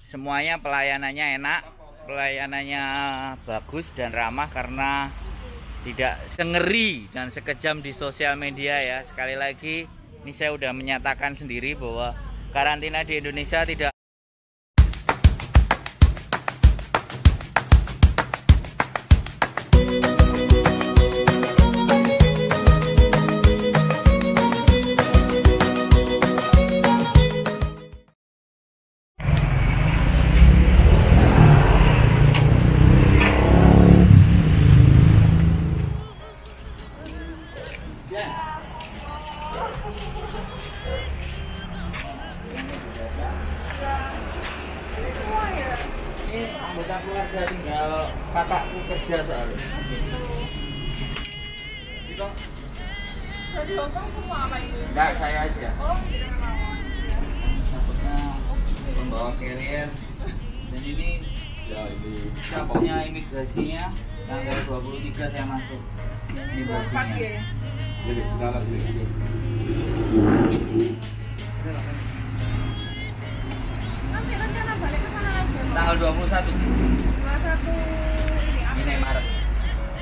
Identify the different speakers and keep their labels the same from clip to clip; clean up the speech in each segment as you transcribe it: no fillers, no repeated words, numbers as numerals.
Speaker 1: semuanya pelayanannya enak, pelayanannya bagus dan ramah karena tidak sengeri dan sekejam di sosial media ya. Sekali lagi ini saya udah menyatakan sendiri bahwa karantina di Indonesia tidak ini anggota keluarga tinggal kakakku kerja soalnya. Itu
Speaker 2: Dari Hongkong semua apa ini?
Speaker 1: enggak, saya aja.
Speaker 2: Oh, tidak mau.
Speaker 1: Takutnya membawa carrier. Dan ini cabangnya imigrasinya tanggal 23 saya masuk. Ini
Speaker 2: Pagi
Speaker 1: boardingnya.
Speaker 2: ya?
Speaker 3: Jadi, jalan sini.
Speaker 2: Nanti rencana balik ke sana lagi.
Speaker 1: Tanggal 21
Speaker 2: 21 ini
Speaker 1: ini Maret.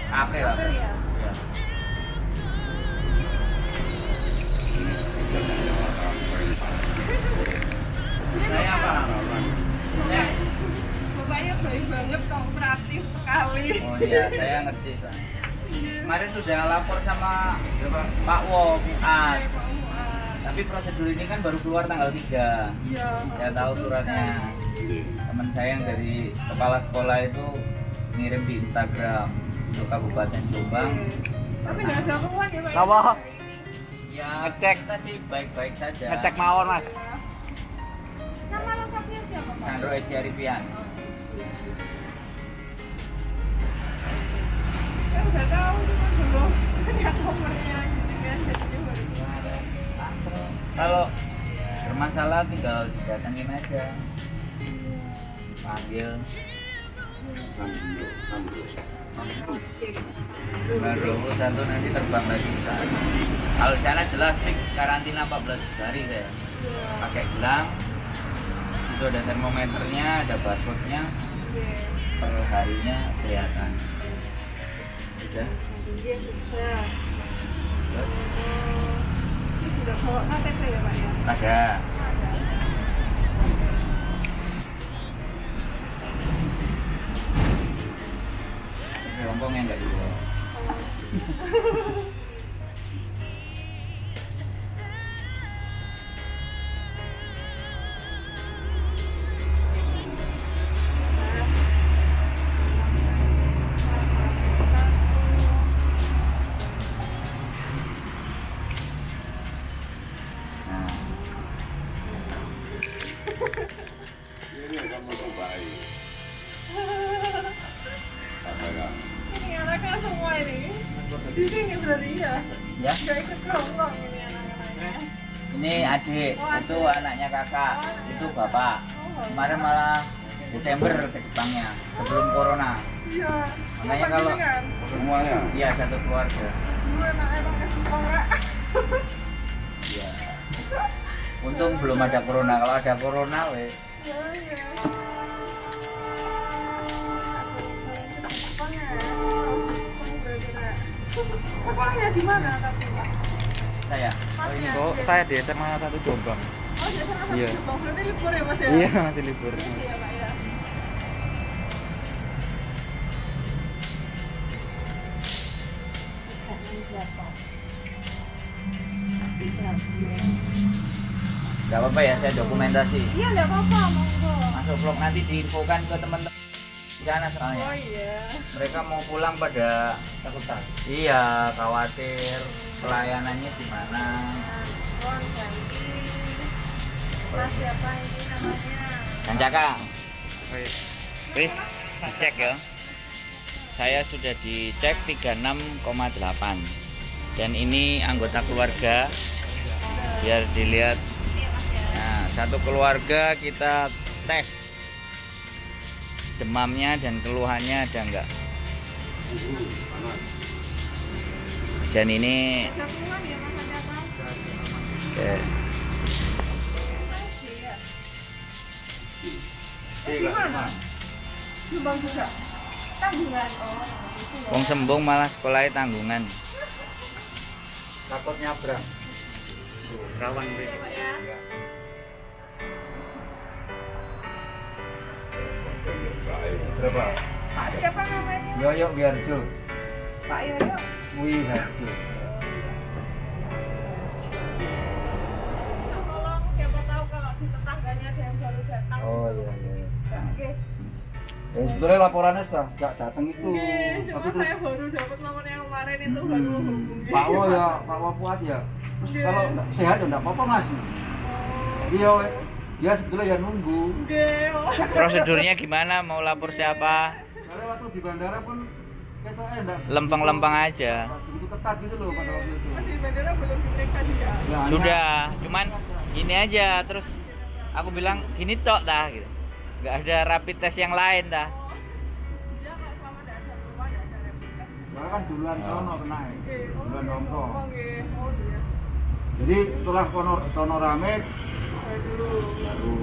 Speaker 1: April lah.
Speaker 2: April ya?
Speaker 1: Ya. Saya apa? Saya.
Speaker 2: Bapaknya baik banget, kooperatif sekali.
Speaker 1: Oh iya, saya ngerti Pak. Kemarin sudah lapor sama Pak Wo, Fuad. Tapi prosedur ini kan baru keluar tanggal 3.
Speaker 2: Iya.
Speaker 1: Saya tahu suratnya. Teman saya yang dari kepala sekolah itu ngirim di Instagram untuk Kabupaten Jombang.
Speaker 2: Tapi nggak ada keluhan ya Pak?
Speaker 4: Apa?
Speaker 1: Ya,
Speaker 4: Ngecek.
Speaker 1: kita sih baik-baik saja.
Speaker 4: Ngecek mawon mas.
Speaker 2: Nama lengkapnya siapa Pak?
Speaker 1: Sandro Edi Arifian.
Speaker 2: Saya udah tahu cuma belum lihat nomornya gitu kan. Jadi baru
Speaker 1: Kalau bermasalah tinggal didatengin aja. Panggil. Baru satu nanti terbang lagi ke sana. Kalau di sana jelas fix karantina 14 hari saya. Pakai gelang. Itu ada termometernya, ada barcode-nya. Per harinya kelihatan. Udah.
Speaker 2: Iya sudah.
Speaker 1: Terus
Speaker 2: Ini sudah bawa KTP ya Pak ya?
Speaker 1: ada. Di Hongkong yang nggak dibawa. Nah,
Speaker 3: Ini kamu tuh baik. Apa ya?
Speaker 2: Ini anaknya semua ini. Di sini berarti ya.
Speaker 1: ya.
Speaker 2: Gak ikut ke Hongkong ini anak-anaknya.
Speaker 1: Ini adik, itu anaknya kakak, itu bapak. Kemarin malah Desember ke Jepangnya, sebelum corona.
Speaker 2: Iya.
Speaker 1: Makanya kalau
Speaker 2: Kan?
Speaker 3: Semuanya.
Speaker 1: iya satu keluarga.
Speaker 2: Dua anak emang ke Jepang Pak.
Speaker 1: Iya. Untung belum ada corona. Kalau ada corona, weh.
Speaker 2: Iya, iya. Jepang ya. Jepang berarti, Pak. Sekolahnya di mana tapi Pak?
Speaker 1: Saya.
Speaker 4: Oh ini kok saya di SMA 1 Jombang.
Speaker 2: Oh, di sana
Speaker 4: Iya.
Speaker 2: Jepang. Berarti libur ya Mas ya?
Speaker 4: Iya masih libur.
Speaker 2: Iya Pak ya.
Speaker 1: Gak apa-apa ya, saya dokumentasi.
Speaker 2: Iya, nggak apa-apa, monggo.
Speaker 1: Masuk vlog nanti diinfokan ke teman-teman di sana soalnya.
Speaker 2: Oh iya.
Speaker 1: Mereka mau pulang pada takutan. Iya, khawatir pelayanannya gimana.
Speaker 2: Nah, ganti. Mas siapa ini namanya?
Speaker 1: Kang Cakang. Wis, dicek ya. Saya sudah dicek 36,8. Dan ini anggota keluarga. Biar dilihat. Nah, satu keluarga kita tes demamnya dan keluhannya ada enggak. Dan ini
Speaker 2: Ada keluhan ya Mas ada apa?
Speaker 1: oke.
Speaker 2: Iya. Di mana? Jombang juga. Tanggungan. Oh. Itu ya.
Speaker 1: Wong Sembung malah sekolahnya tanggungan.
Speaker 4: Takut nyabrang. Rawan deh.
Speaker 2: Pak ya.
Speaker 4: Berapa?
Speaker 2: Pak siapa namanya?
Speaker 1: Yoyo Biarjo.
Speaker 2: Pak Yoyo.
Speaker 1: Wih Harjo.
Speaker 2: Tolong siapa tahu kalau di tetangganya ada yang baru datang.
Speaker 1: Oh iya iya.
Speaker 2: Oke.
Speaker 1: Ya sebenarnya laporannya sudah nggak datang itu.
Speaker 2: Oke,
Speaker 1: Tapi
Speaker 2: cuma
Speaker 1: terus
Speaker 2: saya baru dapat nomor yang kemarin itu baru hubungi.
Speaker 1: Pak Wo ya, Pak Wo kuat ya. Terus
Speaker 2: Oke.
Speaker 1: kalau nggak sehat ya nggak apa-apa Mas. Jadi ya dia sebetulnya ya nunggu.
Speaker 2: Oke. Oh.
Speaker 1: Prosedurnya gimana? Mau lapor siapa?
Speaker 3: Soalnya waktu di bandara pun kita enggak
Speaker 1: Lempeng-lempeng aja.
Speaker 3: begitu ketat gitu loh pada waktu itu.
Speaker 2: Di bandara belum diperiksa dia.
Speaker 3: Ya, hanya-
Speaker 1: Sudah, cuman gini aja. Terus aku bilang gini tok dah gitu. Nggak ada rapid test yang lain dah.
Speaker 2: Dia kalau selama tidak ada rumah tidak ada rapid test.
Speaker 3: Soalnya kan duluan sono kena ya.
Speaker 2: Oke.
Speaker 3: Duluan Hongkong.
Speaker 2: Oke. Oh iya.
Speaker 3: Jadi setelah sono rame
Speaker 2: Saya dulu.
Speaker 3: baru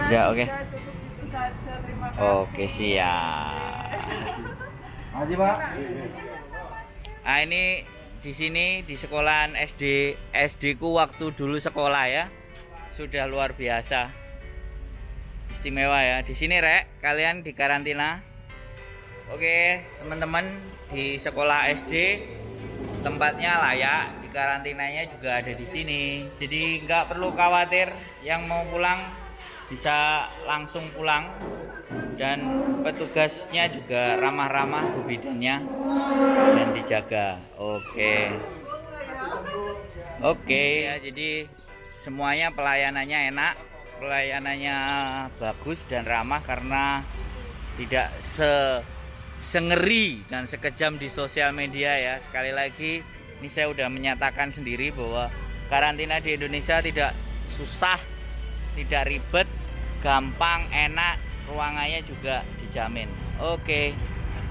Speaker 1: Ya, oke.
Speaker 2: sudah cukup itu saja. Terima kasih.
Speaker 1: Oke, siap.
Speaker 3: Makasih Pak.
Speaker 1: Nah, ini di sini di sekolahan SD ku waktu dulu sekolah ya. Sudah luar biasa. Istimewa ya. Di sini Rek, kalian di karantina. Oke, teman-teman di sekolah SD tempatnya layak, di karantinanya juga ada di sini. Jadi nggak perlu khawatir, yang mau pulang bisa langsung pulang, dan petugasnya juga ramah-ramah bu bidannya dan dijaga. Oke ya, jadi semuanya pelayanannya enak, pelayanannya bagus dan ramah karena tidak sengeri dan sekejam di sosial media ya. Sekali lagi ini saya udah menyatakan sendiri bahwa karantina di Indonesia tidak susah, tidak ribet, gampang, enak, ruangannya juga dijamin. Oke,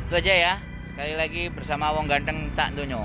Speaker 1: itu aja ya. Sekali lagi bersama Wong Ganteng sak donya.